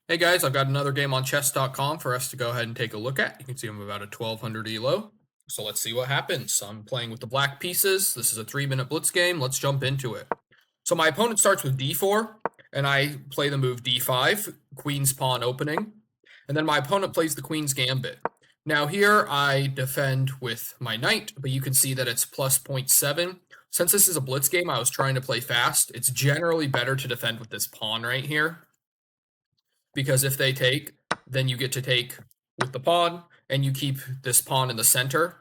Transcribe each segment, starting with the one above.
Hey guys, I've got another game on chess.com for us to go ahead and take a look at. You can see I'm about a 1200 elo. So let's see what happens. I'm playing with the black pieces. This is a 3-minute blitz game. Let's jump into it. So my opponent starts with d4, and I play the move d5, queen's pawn opening. And then my opponent plays the queen's gambit. Now here I defend with my knight, but you can see that it's plus 0.7. Since this is a blitz game, I was trying to play fast. It's generally better to defend with this pawn right here, because if they take, then you get to take with the pawn, and you keep this pawn in the center.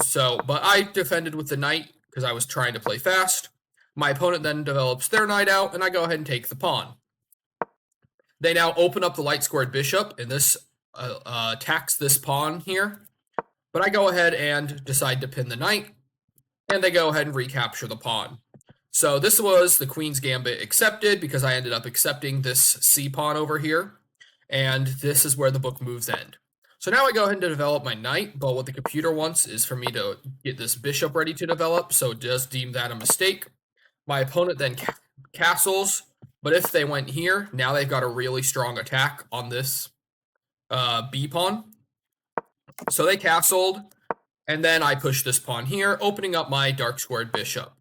So, but I defended with the knight because I was trying to play fast. My opponent then develops their knight out, and I go ahead and take the pawn. They now open up the light squared bishop, and this attacks this pawn here. But I go ahead and decide to pin the knight, and they go ahead and recapture the pawn. So this was the queen's gambit accepted because I ended up accepting this c pawn over here, and this is where the book moves end. So now I go ahead and develop my knight, but what the computer wants is for me to get this bishop ready to develop, so just deem that a mistake. My opponent then castles, but if they went here, now they've got a really strong attack on this b pawn. So they castled, and then I push this pawn here, opening up my dark squared bishop.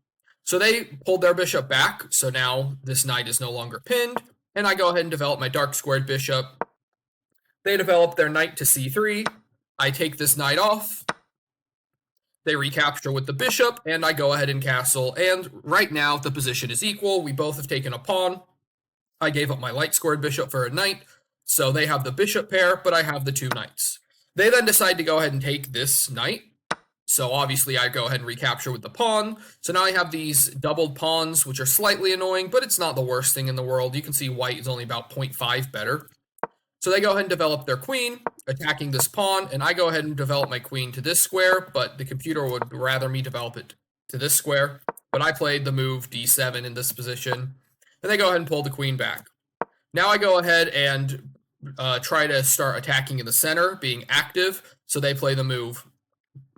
So they pulled their bishop back, so now this knight is no longer pinned, and I go ahead and develop my dark squared bishop. They develop their knight to c3. I take this knight off. They recapture with the bishop, and I go ahead and castle, and right now the position is equal. We both have taken a pawn. I gave up my light squared bishop for a knight, so they have the bishop pair, but I have the two knights. They then decide to go ahead and take this knight. So obviously I go ahead and recapture with the pawn. So now I have these doubled pawns, which are slightly annoying, but it's not the worst thing in the world. You can see white is only about 0.5 better. So they go ahead and develop their queen, attacking this pawn, and I go ahead and develop my queen to this square, but the computer would rather me develop it to this square. But I played the move d7 in this position, and they go ahead and pull the queen back. Now I go ahead and try to start attacking in the center, being active. So they play the move,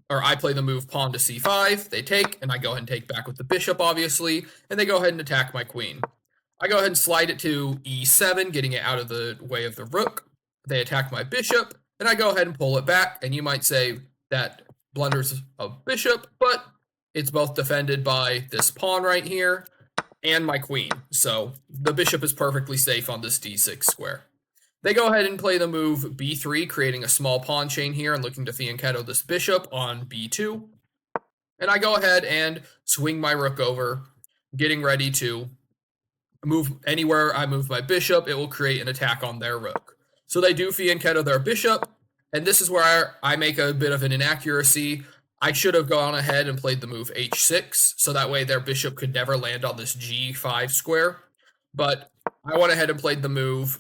or I play the move pawn to c5, they take, and I go ahead and take back with the bishop, obviously, and they go ahead and attack my queen. I go ahead and slide it to e7, getting it out of the way of the rook. They attack my bishop, and I go ahead and pull it back, and you might say that blunders a bishop, but it's both defended by this pawn right here and my queen, so the bishop is perfectly safe on this d6 square. They go ahead and play the move b3, creating a small pawn chain here and looking to fianchetto this bishop on b2. And I go ahead and swing my rook over, getting ready to move anywhere I move my bishop, it will create an attack on their rook. So they do fianchetto their bishop, and this is where I make a bit of an inaccuracy. I should have gone ahead and played the move h6, so that way their bishop could never land on this g5 square. But I went ahead and played the move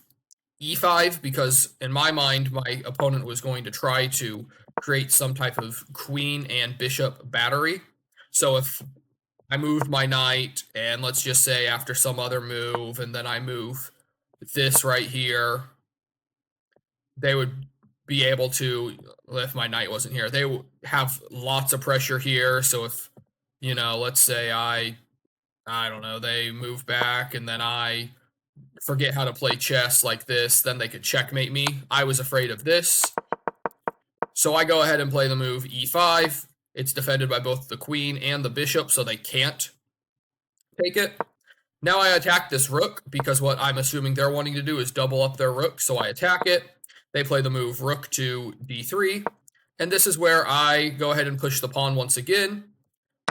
e5 because in my mind my opponent was going to try to create some type of queen and bishop battery. So if I moved my knight, and let's just say after some other move, and then I move this right here, they would be able to, if my knight wasn't here, they would have lots of pressure here. So if, let's say I don't know, they move back, and then I forget how to play chess like this, then they could checkmate me. I was afraid of this. So I go ahead and play the move e5. It's defended by both the queen and the bishop, so they can't take it. Now I attack this rook because what I'm assuming they're wanting to do is double up their rook, so I attack it. They play the move rook to d3, and this is where I go ahead and push the pawn once again,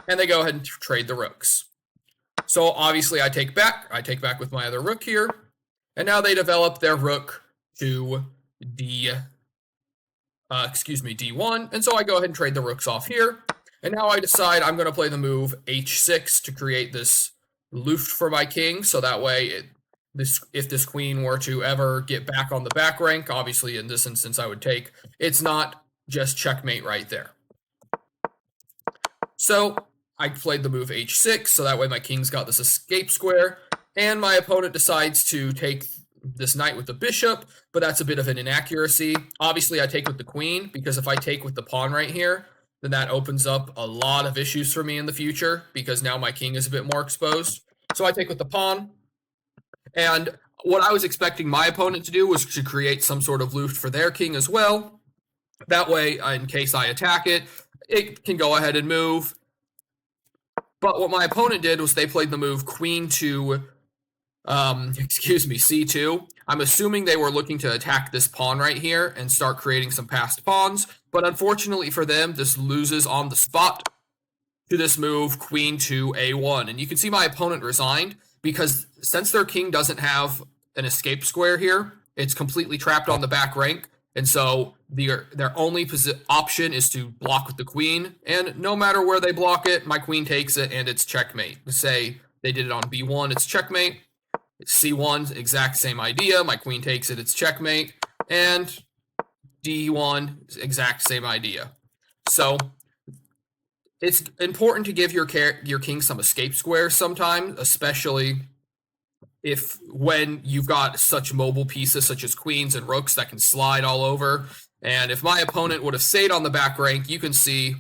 and they go ahead and trade the rooks. So obviously I take back with my other rook here, and now they develop their rook to d1, and so I go ahead and trade the rooks off here, and now I decide I'm going to play the move h6 to create this Luft for my king, so that way if this queen were to ever get back on the back rank, obviously in this instance I would take, it's not just checkmate right there. So I played the move h6, so that way my king's got this escape square, and my opponent decides to take this knight with the bishop, but that's a bit of an inaccuracy. Obviously, I take with the queen, because if I take with the pawn right here, then that opens up a lot of issues for me in the future, because now my king is a bit more exposed. So I take with the pawn, and what I was expecting my opponent to do was to create some sort of loot for their king as well. That way, in case I attack it, it can go ahead and move. But what my opponent did was they played the move queen to, c2. I'm assuming they were looking to attack this pawn right here and start creating some passed pawns. But unfortunately for them, this loses on the spot to this move, queen to a1. And you can see my opponent resigned because since their king doesn't have an escape square here, it's completely trapped on the back rank. And so their only option is to block with the queen. And no matter where they block it, my queen takes it and it's checkmate. Say they did it on b1, it's checkmate. c1, exact same idea. My queen takes it, it's checkmate. And d1, exact same idea. So it's important to give your king some escape squares sometimes, especially when you've got such mobile pieces such as queens and rooks that can slide all over. And if my opponent would have stayed on the back rank, you can see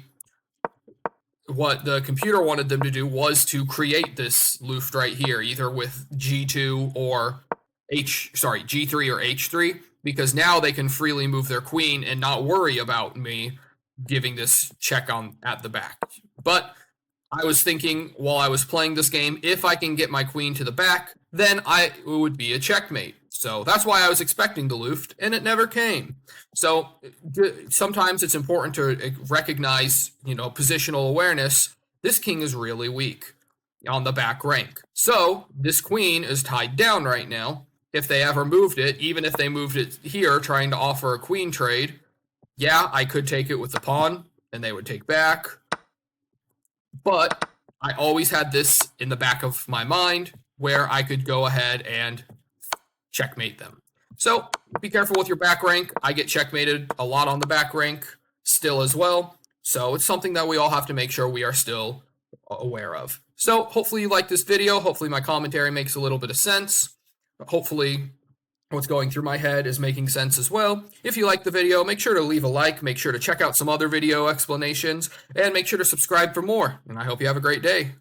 what the computer wanted them to do was to create this luft right here, either with G2 or G3 or H3, because now they can freely move their queen and not worry about me giving this check on at the back. But I was thinking while I was playing this game, if I can get my queen to the back, then it would be a checkmate. So that's why I was expecting the luft, and it never came. So sometimes it's important to recognize, positional awareness. This king is really weak on the back rank. So this queen is tied down right now. If they ever moved it, even if they moved it here trying to offer a queen trade, yeah, I could take it with the pawn, and they would take back. But I always had this in the back of my mind where I could go ahead and checkmate them. So be careful with your back rank. I get checkmated a lot on the back rank still as well. So it's something that we all have to make sure we are still aware of. So hopefully you like this video. Hopefully my commentary makes a little bit of sense. Hopefully what's going through my head is making sense as well. If you like the video, make sure to leave a like, make sure to check out some other video explanations, and make sure to subscribe for more. And I hope you have a great day.